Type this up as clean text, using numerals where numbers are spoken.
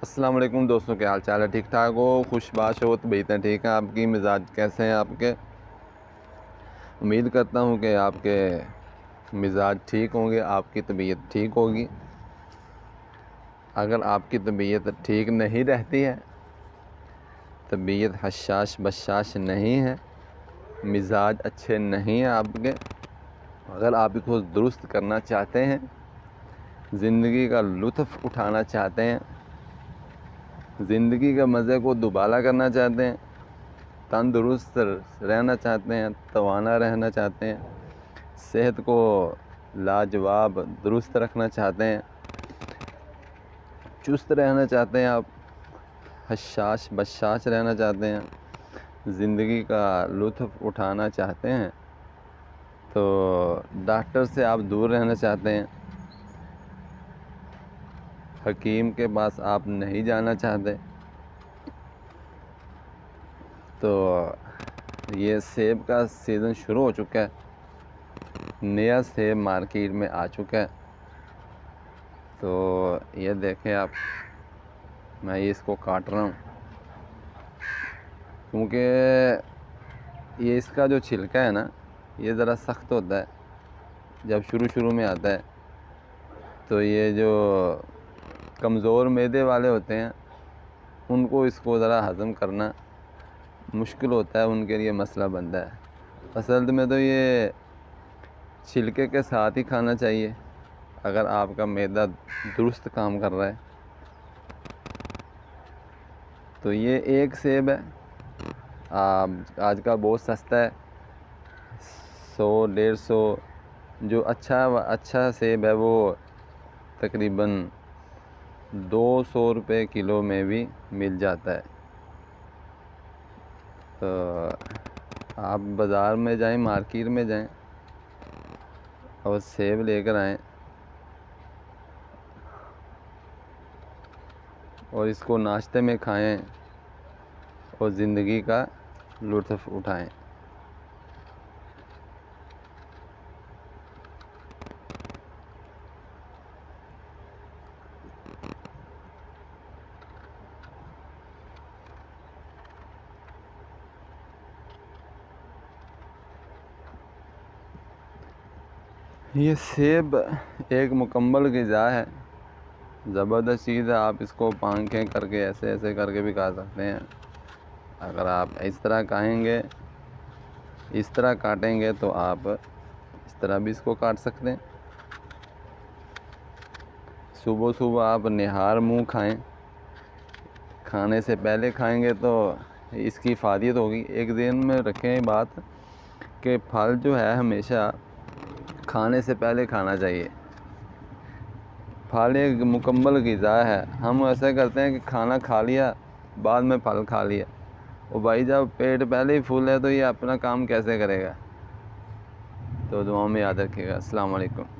السلام علیکم دوستوں، کیا حال چال ہے؟ ٹھیک ٹھاک ہو؟ خوش باش ہو؟ طبیعتیں ٹھیک ہیں؟ آپ کی مزاج کیسے ہیں آپ کے؟ امید کرتا ہوں کہ آپ کے مزاج ٹھیک ہوں گے، آپ کی طبیعت ٹھیک ہوگی۔ اگر آپ کی طبیعت ٹھیک نہیں رہتی ہے، طبیعت حشاش بشاش نہیں ہے، مزاج اچھے نہیں ہیں آپ کے، اگر آپ کو درست کرنا چاہتے ہیں، زندگی کا لطف اٹھانا چاہتے ہیں، زندگی کے مزے کو دوبالا کرنا چاہتے ہیں، تندرست رہنا چاہتے ہیں، توانا رہنا چاہتے ہیں، صحت کو لاجواب درست رکھنا چاہتے ہیں، چست رہنا چاہتے ہیں، آپ حشاش بشاش رہنا چاہتے ہیں، زندگی کا لطف اٹھانا چاہتے ہیں، تو ڈاکٹر سے آپ دور رہنا چاہتے ہیں، حکیم کے پاس آپ نہیں جانا چاہتے، تو یہ سیب کا سیزن شروع ہو چکا ہے، نیا سیب مارکیٹ میں آ چکا ہے۔ تو یہ دیکھیں آپ، میں اس کو کاٹ رہا ہوں کیونکہ یہ اس کا جو چھلکا ہے نا، یہ ذرا سخت ہوتا ہے جب شروع میں آتا ہے، تو یہ جو کمزور معدے والے ہوتے ہیں ان کو اس کو ذرا ہضم کرنا مشکل ہوتا ہے، ان کے لیے مسئلہ بنتا ہے۔ اصل میں تو یہ چھلکے کے ساتھ ہی کھانا چاہیے اگر آپ کا معدہ درست کام کر رہا ہے۔ تو یہ ایک سیب ہے، آج کا بہت سستا ہے، 100-150۔ جو اچھا سیب ہے وہ تقریباً 200 روپے کلو میں بھی مل جاتا ہے۔ تو آپ بازار میں جائیں، مارکیٹ میں جائیں اور سیب لے کر آئیں اور اس کو ناشتے میں کھائیں اور زندگی کا لطف اٹھائیں۔ یہ سیب ایک مکمل غذا ہے، زبردست چیز ہے، آپ اس کو پانکھیں کر کے ایسے کر کے بھی کھا سکتے ہیں۔ اگر آپ اس طرح کھائیں گے، اس طرح کاٹیں گے تو آپ اس طرح بھی اس کو کاٹ سکتے ہیں۔ صبح آپ نہار منہ کھائیں، کھانے سے پہلے کھائیں گے تو اس کی افادیت ہوگی۔ ایک ذہن میں رکھیں بات کہ پھل جو ہے ہمیشہ کھانے سے پہلے کھانا چاہیے۔ پھل ایک مکمل غذا ہے، ہم ایسا کرتے ہیں کہ کھانا کھا لیا بعد میں پھل کھا لیا، اور بھائی جب پیٹ پہلے ہی فل ہے تو یہ اپنا کام کیسے کرے گا؟ تو دعاؤں میں یاد رکھیے گا۔ السلام علیکم۔